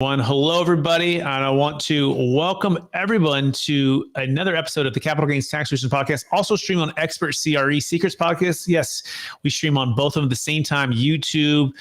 Hello, everybody. And I want to welcome everyone to another episode of the Capital Gains Tax Solutions Podcast, also stream on Expert CRE Secrets Podcast. Yes, we stream on both of them at the same time, YouTube,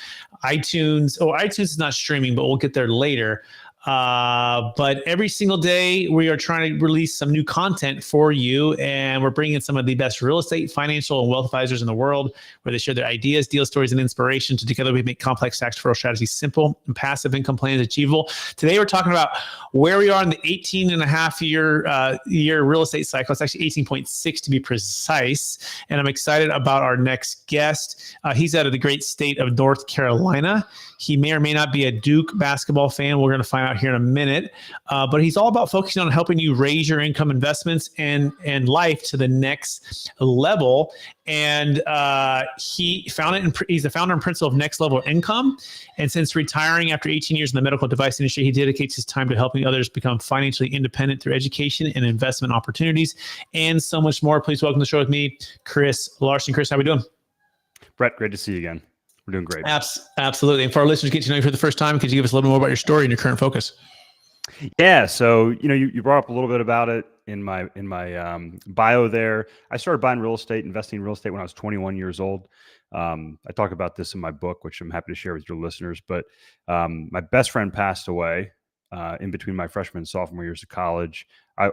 iTunes. Oh, iTunes is not streaming, but we'll get there later. But every single day we are trying to release some new content for you, and we're bringing in some of the best real estate, financial, and wealth advisors in the world, where they share their ideas, deal stories, and inspiration. Together we make complex tax deferral strategies simple and passive income plans achievable. Today we're talking about where we are in the 18 and a half year real estate cycle. It's actually 18.6 to be precise. And I'm excited about our next guest. He's out of the great state of North Carolina. He may or may not be a Duke basketball fan. We're going to find out here in a minute. But he's all about focusing on helping you raise your income, investments, and life to the next level. And he's the founder and principal of Next Level Income. And since retiring after 18 years in the medical device industry, he dedicates his time to helping others become financially independent through education and investment opportunities and so much more. Please welcome to the show with me, Chris Larsen. Chris, how are we doing? Brett, great to see you again. We're doing great. Absolutely. And for our listeners, get to know you for the first time, could you give us a little more about your story and your current focus? Yeah. So, you brought up a little bit about it in my bio there. I started buying real estate, investing in real estate when I was 21 years old. I talk about this in my book, which I'm happy to share with your listeners. But my best friend passed away in between my freshman and sophomore years of college.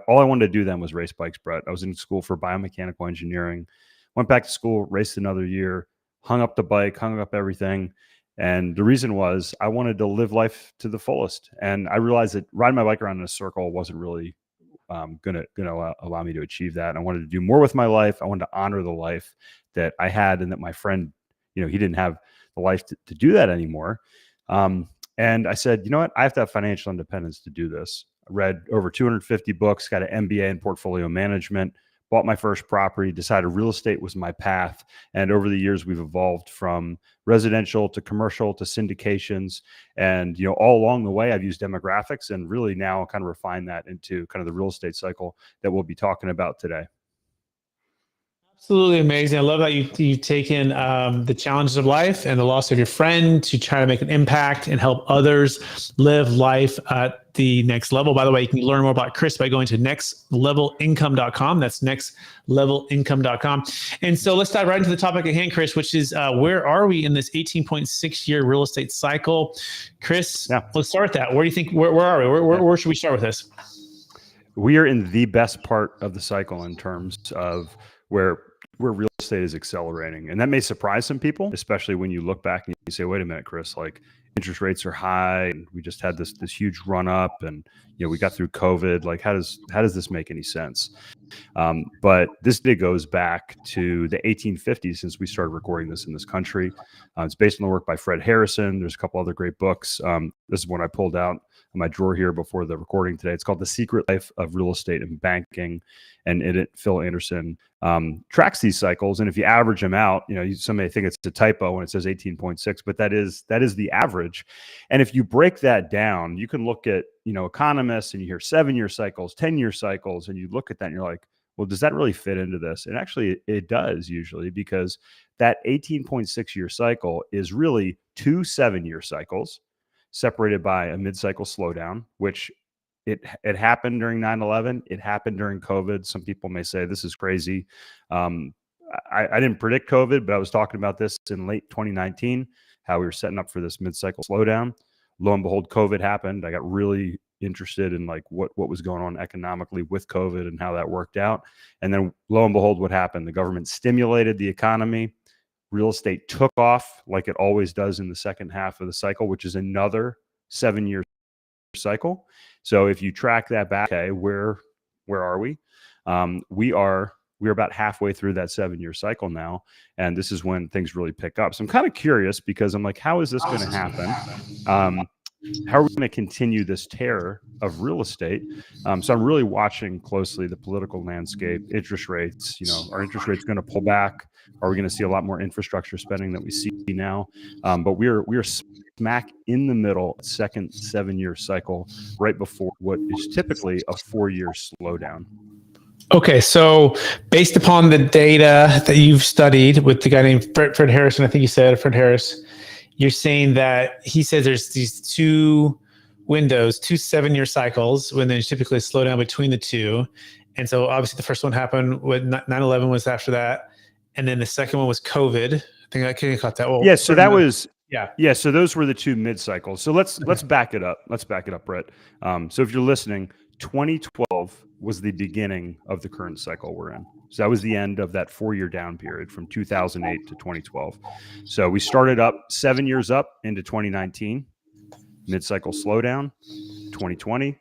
All I wanted to do then was race bikes, Brett. I was in school for biomechanical engineering, went back to school, raced another year, hung up the bike, hung up everything. And the reason was I wanted to live life to the fullest. And I realized that riding my bike around in a circle wasn't really going to allow me to achieve that. And I wanted to do more with my life. I wanted to honor the life that I had, and that my friend, he didn't have the life to do that anymore. And I said, you know what? I have to have financial independence to do this. I read over 250 books, got an MBA in portfolio management, bought my first property, decided real estate was my path. And over the years, we've evolved from residential to commercial to syndications. And, all along the way, I've used demographics and really now kind of refine that into kind of the real estate cycle that we'll be talking about today. Absolutely amazing. I love that you've taken the challenges of life and the loss of your friend to try to make an impact and help others live life at the next level. By the way, you can learn more about Chris by going to nextlevelincome.com. That's nextlevelincome.com. And so let's dive right into the topic at hand, Chris, which is where are we in this 18.6 year real estate cycle? Chris, Let's start with that. Where do you think, where are we? Where should we start with this? We are in the best part of the cycle in terms of where real estate is accelerating. And that may surprise some people, especially when you look back and you say, wait a minute, Chris, like interest rates are high and we just had this huge run up and, we got through COVID. Like, how does this make any sense? But this day goes back to the 1850s since we started recording this in this country. It's based on the work by Fred Harrison. There's a couple other great books. This is one I pulled out in my drawer here before the recording today. It's called The Secret Life of Real Estate and Banking. And in it, Phil Anderson tracks these cycles. And if you average them out, some may think it's a typo when it says 18.6, but that is the average. And if you break that down, you can look at, economists and you hear 7-year cycles, 10-year cycles, and you look at that and you're like, well, does that really fit into this? And actually it does usually, because that 18.6 year cycle is really 2 7-year cycles separated by a mid-cycle slowdown, which it happened during 9/11. It happened during COVID. Some people may say this is crazy. I didn't predict COVID, but I was talking about this in late 2019, how we were setting up for this mid-cycle slowdown. Lo and behold, COVID happened. I got really interested in like what was going on economically with COVID and how that worked out. And then lo and behold, what happened? The government stimulated the economy. Real estate took off like it always does in the second half of the cycle, which is another 7-year cycle. So if you track that back, okay, where are we? We're about halfway through that 7-year cycle now. And this is when things really pick up. So I'm kind of curious because I'm like, how is this going to happen? How are we going to continue this tear of real estate? So I'm really watching closely the political landscape, interest rates. Are interest rates going to pull back? Are we going to see a lot more infrastructure spending that we see now? But we're smack in the middle, second 7-year cycle, right before what is typically a 4-year slowdown. Okay, so based upon the data that you've studied with the guy named Fred Harrison, I think you said Fred Harris, you're saying that he says there's these two windows, 2 7-year cycles, when there's typically a slowdown between the two. And so obviously the first one happened when 9/11 was after that. And then the second one was COVID. I think I kind of caught that. Well, Yeah. So that was, yeah. yeah. So those were the two mid cycles. So let's back it up. Let's back it up, Brett. So if you're listening, 2012 was the beginning of the current cycle we're in. So that was the end of that 4-year down period from 2008 to 2012. So we started up 7 years up into 2019, mid-cycle slowdown, 2020,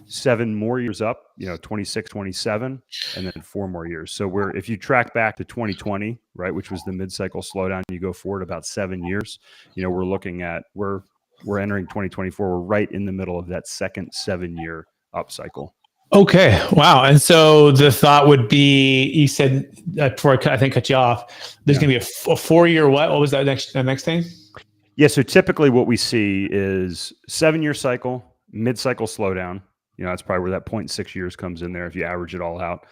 7 more years up, 26, 27, and then 4 more years. So if you track back to 2020, right, which was the mid-cycle slowdown, you go forward about 7 years, we're looking at, we're entering 2024. We're right in the middle of that second 7-year up cycle. Okay. Wow. And so the thought would be, you said before I think cut you off, there's going to be a 4-year what? What was that next thing? Yeah. So typically what we see is 7-year cycle, mid-cycle slowdown. That's probably where that 0.6 years comes in there if you average it all out.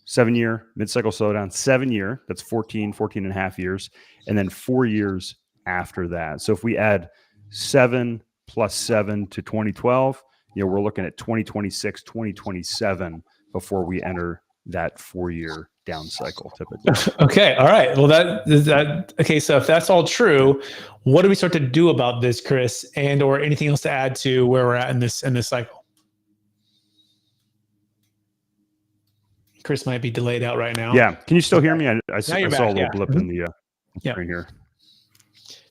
7-year, mid-cycle slowdown, 7-year, that's 14 and a half years, and then 4 years after that. So if we add 7 plus 7 to 2012, we're looking at 2026, 2027 before we enter that 4-year down cycle typically. Okay. All right. Well, okay. So if that's all true, what do we start to do about this, Chris, and or anything else to add to where we're at in this cycle? Chris might be delayed out right now. Yeah. Can you still hear me? I saw a little blip in the screen here.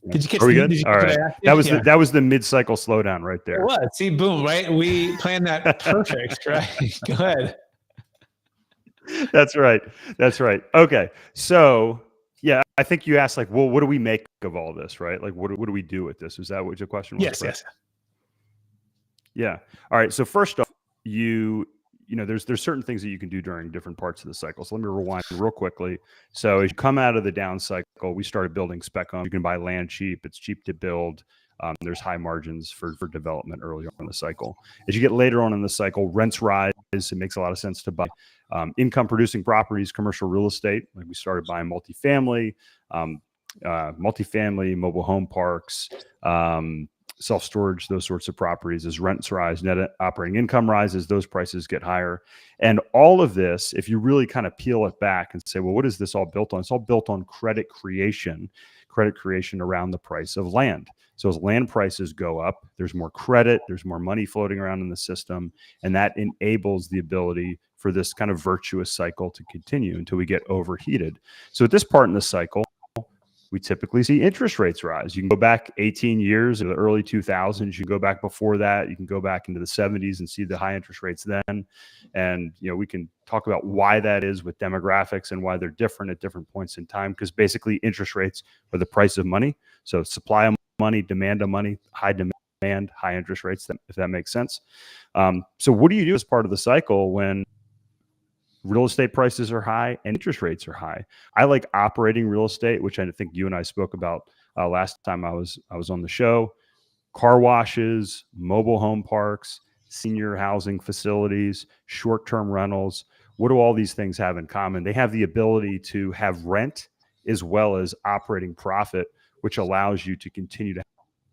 Did you catch? Are we good? All right. That was the mid-cycle slowdown right there. It was. See, boom, right? We planned that perfect, right? Go ahead. That's right. Okay. So yeah, I think you asked well, what do we make of all this, right? Like, what do we do with this? Is that what your question was? Yes. Yeah. All right. So first off, there's certain things that you can do during different parts of the cycle. So let me rewind real quickly. So as you come out of the down cycle, we started building spec homes. You can buy land cheap. It's cheap to build. There's high margins for development early on in the cycle. As you get later on in the cycle, rents rise. It makes a lot of sense to buy income producing properties, commercial real estate. Like we started buying multifamily, mobile home parks, self-storage, those sorts of properties. As rents rise, net operating income rises, those prices get higher. And all of this, if you really kind of peel it back and say, well, what is this all built on? It's all built on credit creation around the price of land. So as land prices go up, there's more credit, there's more money floating around in the system, and that enables the ability for this kind of virtuous cycle to continue until we get overheated. So at this part in the cycle, we typically see interest rates rise. You can go back 18 years to the early 2000s. You can go back before that. You can go back into the 70s and see the high interest rates then. And, we can talk about why that is with demographics and why they're different at different points in time, because basically interest rates are the price of money. So supply of money, demand of money, high demand, high interest rates, if that makes sense. So what do you do as part of the cycle when real estate prices are high and interest rates are high? I like operating real estate, which I think you and I spoke about last time I was on the show. Car washes, mobile home parks, senior housing facilities, short-term rentals. What do all these things have in common? They have the ability to have rent as well as operating profit, which allows you to continue to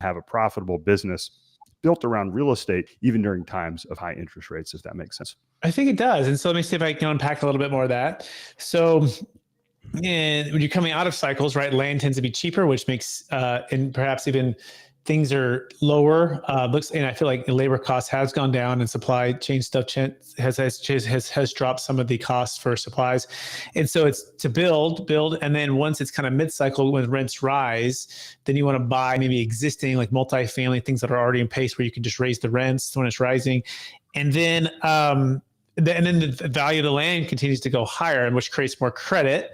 have a profitable business built around real estate, even during times of high interest rates, if that makes sense. I think it does. And so let me see if I can unpack a little bit more of that. So when you're coming out of cycles, right, land tends to be cheaper, which makes, and perhaps even things are lower. And I feel like labor costs has gone down and supply chain stuff has dropped some of the costs for supplies. And so it's to build. And then once it's kind of mid-cycle, when rents rise, then you want to buy maybe existing like multifamily things that are already in pace where you can just raise the rents when it's rising. And then, the value of the land continues to go higher, and which creates more credit.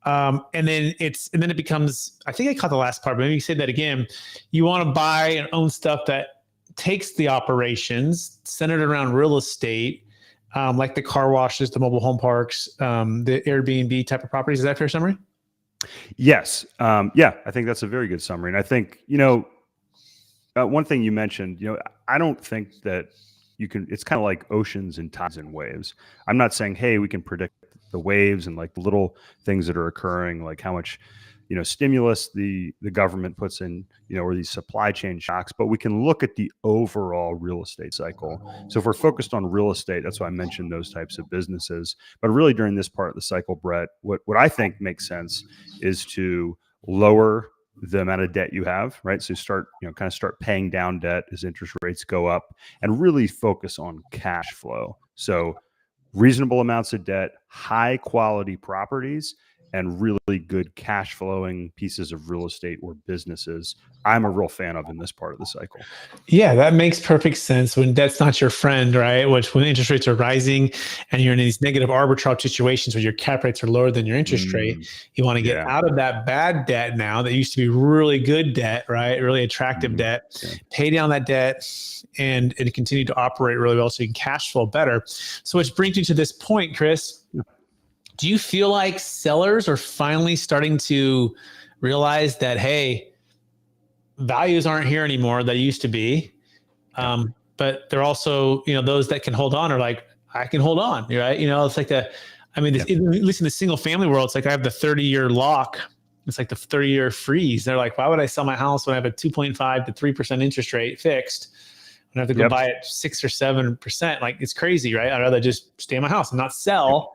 And then it becomes, I think I caught the last part, but maybe you say that again. You want to buy and own stuff that takes the operations centered around real estate, like the car washes, the mobile home parks, the Airbnb type of properties. Is that a fair summary? Yes. Yeah, I think that's a very good summary. And I think, one thing you mentioned, I don't think that it's kind of like oceans and tides and waves. I'm not saying, hey, we can predict the waves and like the little things that are occurring, like how much, stimulus the government puts in, or these supply chain shocks, but we can look at the overall real estate cycle. So if we're focused on real estate, that's why I mentioned those types of businesses. But really during this part of the cycle, Brett, what I think makes sense is to lower the amount of debt you have, right? So start paying down debt as interest rates go up, and really focus on cash flow. So reasonable amounts of debt, high quality properties, and really good cash flowing pieces of real estate or businesses, I'm a real fan of in this part of the cycle. Yeah, that makes perfect sense when debt's not your friend, right? Which when interest rates are rising and you're in these negative arbitrage situations where your cap rates are lower than your interest rate, you want to get out of that bad debt now that used to be really good debt, right? Really attractive debt, pay down that debt and continue to operate really well so you can cash flow better. So which brings me to this point, Chris. Do you feel like sellers are finally starting to realize that, hey, values aren't here anymore that used to be, but they're also, those that can hold on are like, I can hold on, right? It's like at least in the single family world, it's like I have the 30-year lock. It's like the 30-year freeze. They're like, why would I sell my house when I have a 2.5 to 3% interest rate fixed? And I have to go buy it 6 or 7%. Like, it's crazy, right? I'd rather just stay in my house and not sell.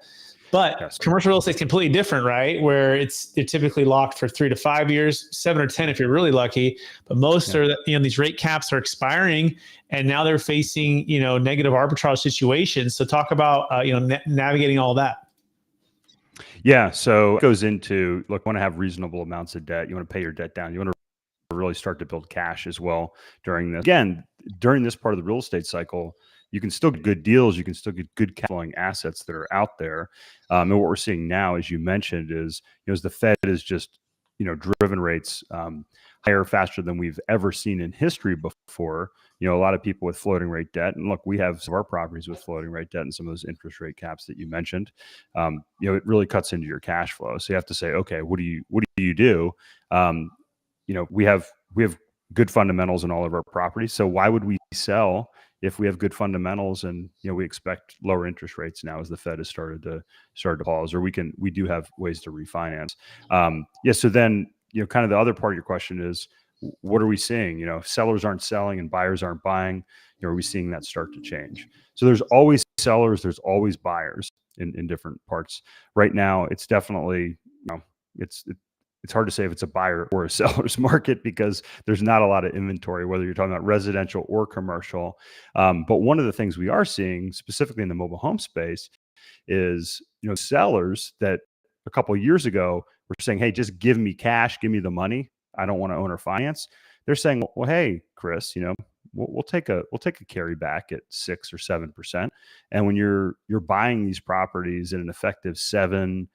But commercial real estate is completely different, right? Where they're typically locked for 3 to 5 years, 7 or 10 if you're really lucky. But most are, these rate caps are expiring, and now they're facing, negative arbitrage situations. So talk about, navigating all that. Yeah. So it goes into, look, you want to have reasonable amounts of debt. You want to pay your debt down. You want to really start to build cash as well during this. Again, during this part of the real estate cycle, you can still get good deals. You can still get good cash flowing assets that are out there. And what we're seeing now, as you mentioned, is, as the Fed is just, driven rates higher faster than we've ever seen in history before. A lot of people with floating rate debt, and look, we have some of our properties with floating rate debt and some of those interest rate caps that you mentioned. It really cuts into your cash flow. So you have to say, okay, what do you do? We have good fundamentals in all of our properties. So why would we sell if we have good fundamentals and we expect lower interest rates now as the Fed has started to pause, or we do have ways to refinance. So then kind of the other part of your question is, what are we seeing? If sellers aren't selling and buyers aren't buying, are we seeing that start to change? So there's always sellers, there's always buyers in different parts. Right now, it's definitely it's hard to say if it's a buyer or a seller's market because there's not a lot of inventory, whether you're talking about residential or commercial. But one of the things we are seeing specifically in the mobile home space is, sellers that a couple of years ago were saying, hey, just give me cash, give me the money. I don't want to own or finance. They're saying, well, hey, Chris, we'll take a carry back at 6 or 7%. And when you're buying these properties at an effective 7-8%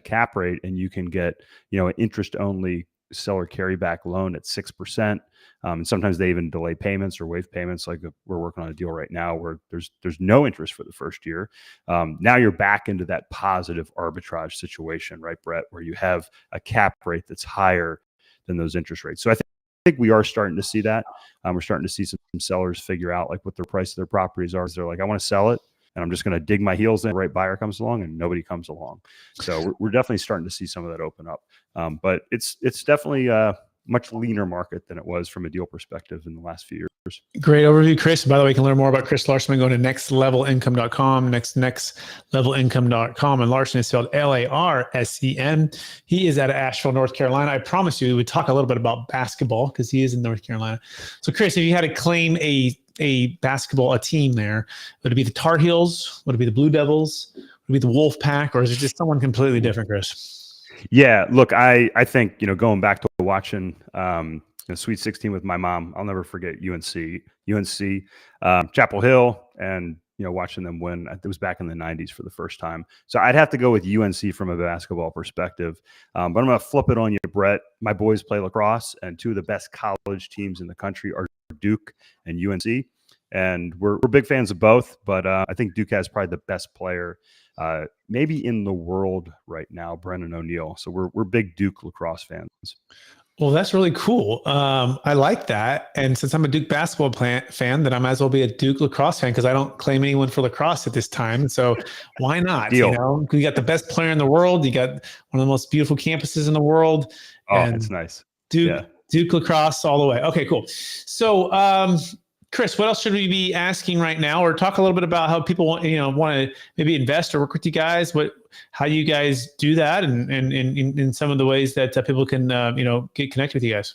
cap rate, and you can get, an interest only seller carryback loan at 6%. And sometimes they even delay payments or waive payments. Like we're working on a deal right now where there's no interest for the first year. Now you're back into that positive arbitrage situation, right, Brett, where you have a cap rate that's higher than those interest rates. So I think we are starting to see that. We're starting to see some sellers figure out like what their price of their properties are. They're like, I want to sell it, and I'm just going to dig my heels in. The right buyer comes along, and nobody comes along. So we're definitely starting to see some of that open up. But it's definitely a much leaner market than it was from a deal perspective in the last few years. Great overview, Chris. By the way, you can learn more about Chris Larsen by going to nextlevelincome.com, nextlevelincome.com. And Larsen is spelled Larsen. He is out of Asheville, North Carolina. I promise you, we would talk a little bit about basketball because he is in North Carolina. So, Chris, if you had to claim a team there, would it be the Tar Heels? Would it be the Blue Devils? Would it be the Wolf Pack? Or is it just someone completely different, Chris? Yeah, look, I think, going back to watching the Sweet 16 with my mom, I'll never forget UNC, Chapel Hill, and watching them win. It was back in the 90s for the first time. So I'd have to go with UNC from a basketball perspective. But I'm going to flip it on you, Brett. My boys play lacrosse, and two of the best college teams in the country are Duke and UNC. And we're big fans of both, but I think Duke has probably the best player maybe in the world right now, Brennan O'Neill. So we're big Duke lacrosse fans. Well, that's really cool. I like that. And since I'm a Duke basketball fan, then I might as well be a Duke lacrosse fan because I don't claim anyone for lacrosse at this time. So why not? Deal. You got the best player in the world. You got one of the most beautiful campuses in the world, Oh, it's and nice. Duke Yeah. Duke lacrosse all the way. Okay, cool. So, Chris, what else should we be asking right now, or talk a little bit about how people want to maybe invest or work with you guys? How you guys do that, and in some of the ways that people can get connected with you guys.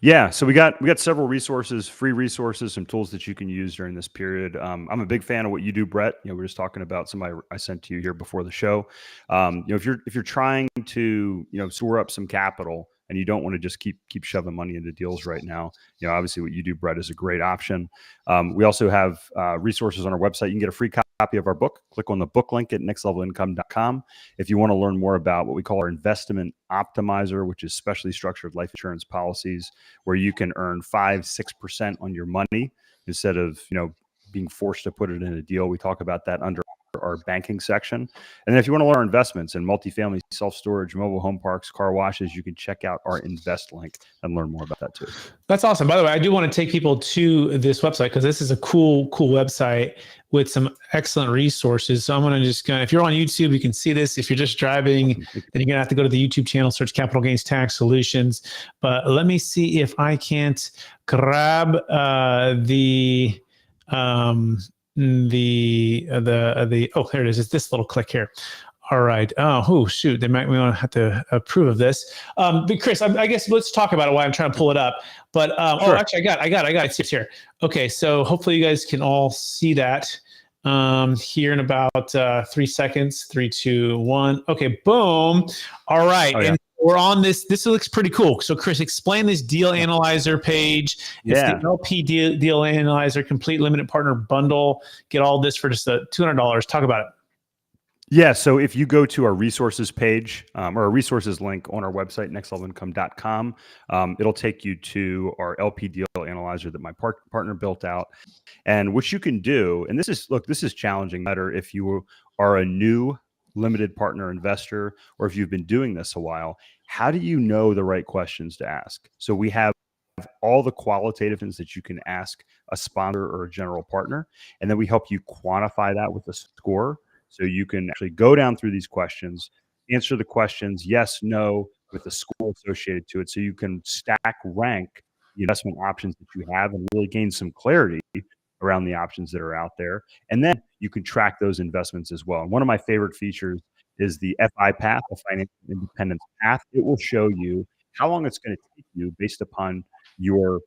Yeah, so we got several resources, free resources, some tools that you can use during this period. I'm a big fan of what you do, Brett. We're just talking about somebody I sent to you here before the show. If you're trying to store up some capital and you don't want to just keep shoving money into deals right now, obviously what you do, Brett, is a great option. We also have resources on our website. You can get a free copy of our book. Click on the book link at nextlevelincome.com. If you want to learn more about what we call our investment optimizer, which is specially structured life insurance policies, where you can earn 5-6% on your money instead of being forced to put it in a deal. We talk about that under our banking section. And then if you want to learn investments in multifamily, self-storage, mobile home parks, car washes, you can check out our invest link and learn more about that too. That's awesome. By the way, I do want to take people to this website because this is a cool website with some excellent resources. So I'm going to if you're on YouTube, you can see this. If you're just driving, then you're going to have to go to the YouTube channel, search Capital Gains Tax Solutions. But let me see if I can't grab oh, there it is. It's this little click here. All right. Oh, shoot. We want to have to approve of this. But Chris, I guess let's talk about it while I'm trying to pull it up. But Sure. actually, I got it. It's here. Okay. So hopefully you guys can all see that here in about 3 seconds. 3, 2, 1. Okay. Boom. All right. Oh, yeah. And we're on this. This looks pretty cool. So Chris, explain this deal analyzer page. It's the LP deal analyzer complete limited partner bundle. Get all this for just $200. Talk about it. Yeah, so if you go to our resources page or a resources link on our website, nextlevelincome.com, it'll take you to our LP deal analyzer that my partner built out. And what you can do, and this is challenging, matter if you are a new limited partner investor or if you've been doing this a while, how do you know the right questions to ask? So we have all the qualitative things that you can ask a sponsor or a general partner, and then we help you quantify that with a score. So you can actually go down through these questions, answer the questions, yes, no, with a score associated to it. So you can stack rank the investment options that you have and really gain some clarity around the options that are out there. And then you can track those investments as well. And one of my favorite features is the FI path, the financial independence path. It will show you how long it's going to take you based upon your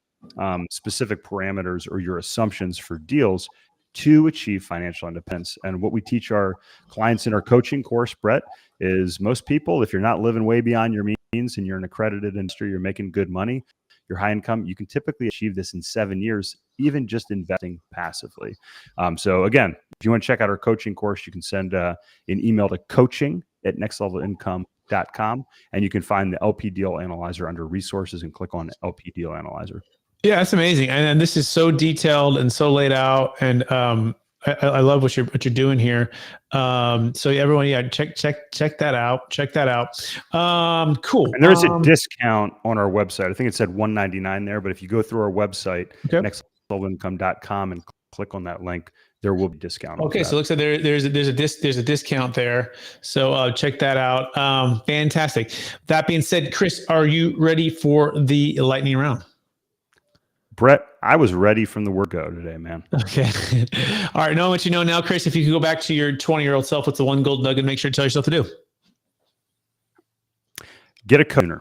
specific parameters or your assumptions for deals to achieve financial independence. And what we teach our clients in our coaching course, Brett, is most people, if you're not living way beyond your means and you're an accredited industry, you're making good money, you're high income, you can typically achieve this in 7 years, even just investing passively. So again, if you want to check out our coaching course, you can send an email to coaching@nextlevelincome.com, and you can find the LP Deal Analyzer under resources and click on LP Deal Analyzer. Yeah, that's amazing, and this is so detailed and so laid out, and I love what you're doing here. So everyone, check that out. Check that out. Cool. And there is a discount on our website. I think it said $199 there, but if you go through our website, nextlevelincome.com, and click on that link, there will be a discount. Okay, so it looks like there's a discount there. So check that out. Fantastic. That being said, Chris, are you ready for the lightning round? Brett, I was ready from the word go today, man. Okay. All right. Knowing what you know now, Chris, if you could go back to your 20-year-old self, what's the one gold nugget? Make sure to tell yourself to do. Get a coach.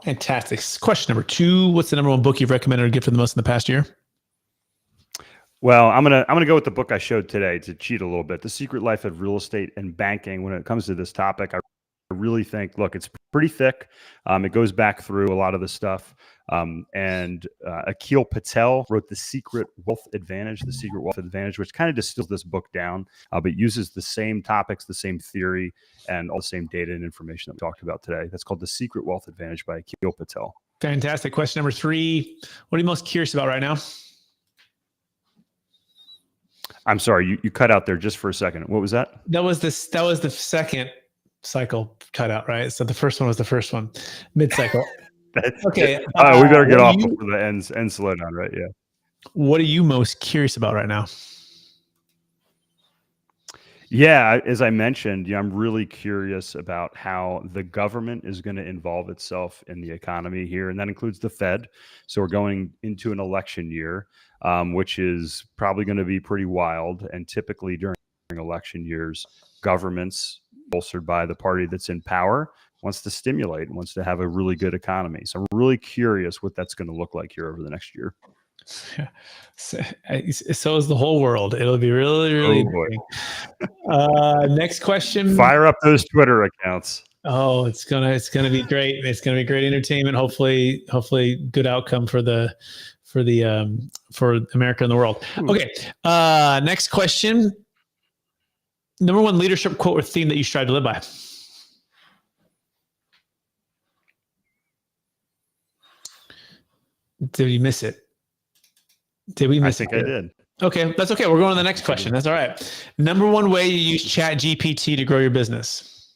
Fantastic. Question number 2. What's the number one book you've recommended or given the most in the past year? Well, I'm gonna go with the book I showed today to cheat a little bit. The Secret Life of Real Estate and Banking. When it comes to this topic, I really think, look, it's pretty thick. It goes back through a lot of the stuff. And Akil Patel wrote The Secret Wealth Advantage, which kind of distills this book down, but uses the same topics, the same theory, and all the same data and information that we talked about today. That's called The Secret Wealth Advantage by Akil Patel. Fantastic. Question number 3. What are you most curious about right now? I'm sorry, you cut out there just for a second. What was that? That was the second cycle cut out, right? So the first one was the first one, mid-cycle. Okay. We better get off you, before the end slowdown, right? Yeah. what are you most curious about right now? Yeah, as I mentioned, I'm really curious about how the government is going to involve itself in the economy here, and that includes the Fed. So we're going into an election year, which is probably going to be pretty wild. And typically during election years, governments, bolstered by the party that's in power, wants to stimulate, wants to have a really good economy. So I'm really curious what that's going to look like here over the next year. So is the whole world. It'll be really, really interesting. Next question. Fire up those Twitter accounts. Oh, it's gonna be great. It's gonna be great entertainment. Hopefully good outcome for America and the world. Okay. Next question. Number one leadership quote or theme that you strive to live by. Did you miss it? Did we miss it? I think I did. Okay, that's okay. We're going to the next question. That's all right. Number one way you use Chat GPT to grow your business.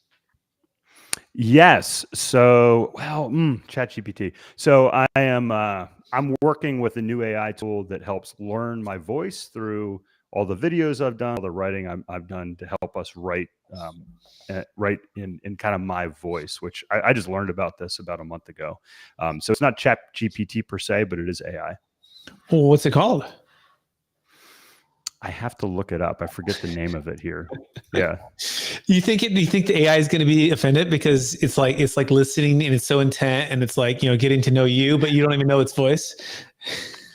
Yes. So, Chat GPT. So I'm working with a new AI tool that helps learn my voice through all the videos I've done, all the writing I've done to help us write in kind of my voice, which I just learned about this about a month ago. So it's not Chat GPT per se, but it is AI. Well, what's it called? I have to look it up. I forget the name of it here. Yeah. Do you think the AI is going to be offended because it's like listening and it's so intent and it's like, getting to know you, but you don't even know its voice?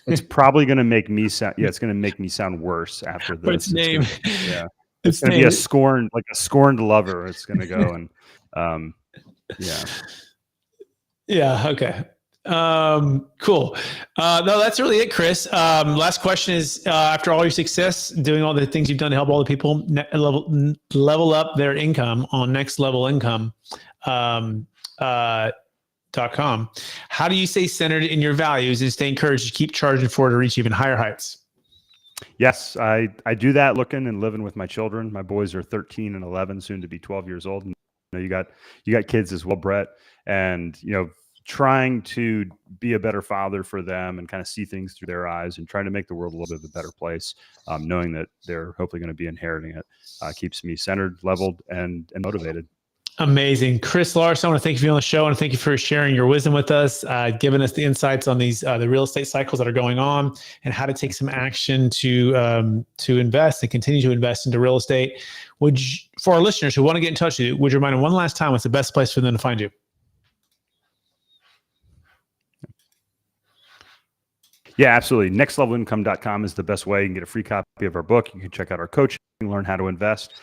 It's probably going to make me sound. Yeah, it's going to make me sound worse after this. Its name. It's going to be a scorned lover. It's going to go and yeah. Yeah. Okay. Cool. No, that's really it, Chris. Last question is, after all your success, doing all the things you've done to help all the people level up their income on nextlevelincome.com, how do you stay centered in your values and stay encouraged to keep charging forward to reach even higher heights? Yes, I do that looking and living with my children. My boys are 13 and 11, soon to be 12 years old. And you got kids as well, Brett, and trying to be a better father for them and kind of see things through their eyes and trying to make the world a little bit of a better place, knowing that they're hopefully going to be inheriting it, keeps me centered, leveled, and motivated. Amazing. Chris Larsen, I want to thank you for being on the show and thank you for sharing your wisdom with us, giving us the insights on these the real estate cycles that are going on and how to take some action to invest and continue to invest into real estate. For our listeners who want to get in touch with you, would you remind them one last time what's the best place for them to find you? Yeah, absolutely. Nextlevelincome.com is the best way. You can get a free copy of our book. You can check out our coaching, learn how to invest.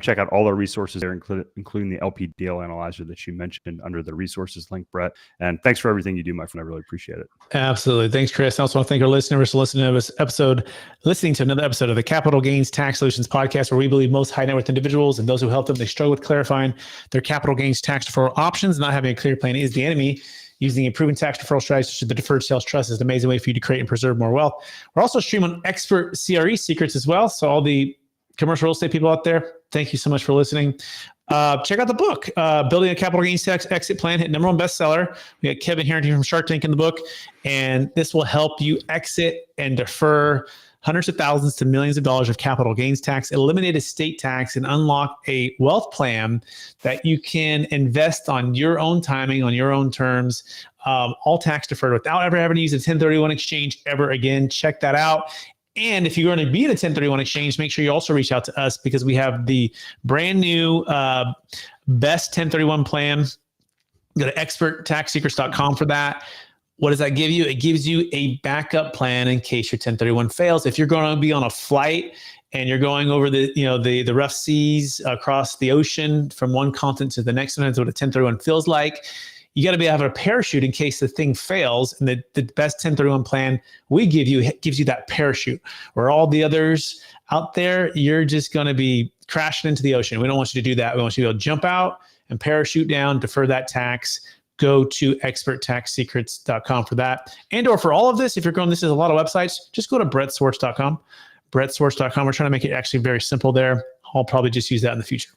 Check out all our resources there, including the LP deal analyzer that you mentioned under the resources link, Brett. And thanks for everything you do, my friend. I really appreciate it. Absolutely. Thanks, Chris. I also want to thank our listeners for listening to another episode of the Capital Gains Tax Solutions podcast, where we believe most high net worth individuals and those who help them, they struggle with clarifying their capital gains tax deferral options. Not having a clear plan is the enemy. Using a proven tax deferral strategy such as the deferred sales trust is an amazing way for you to create and preserve more wealth. We're also streaming on expert CRE secrets as well. So all the commercial real estate people out there, thank you so much for listening. Check out the book, Building a Capital Gains Tax Exit Plan, hit #1 bestseller. We got Kevin Harrington from Shark Tank in the book, and this will help you exit and defer hundreds of thousands to millions of dollars of capital gains tax, eliminate estate tax, and unlock a wealth plan that you can invest on your own timing, on your own terms, all tax deferred without ever having to use a 1031 exchange ever again. Check that out. And if you're going to be in a 1031 exchange, make sure you also reach out to us because we have the brand new best 1031 plan. Go to experttaxsecrets.com for that. What does that give you? It gives you a backup plan in case your 1031 fails. If you're going to be on a flight and you're going over the rough seas across the ocean from one continent to the next, sometimes what a 1031 feels like. You got to be having a parachute in case the thing fails. And the best 1031 plan we give you gives you that parachute. Where all the others out there, you're just going to be crashing into the ocean. We don't want you to do that. We want you to be able to jump out and parachute down, defer that tax. Go to experttaxsecrets.com for that. And or for all of this, if you're going, this is a lot of websites, just go to brettswartz.com. brettswartz.com. We're trying to make it actually very simple there. I'll probably just use that in the future.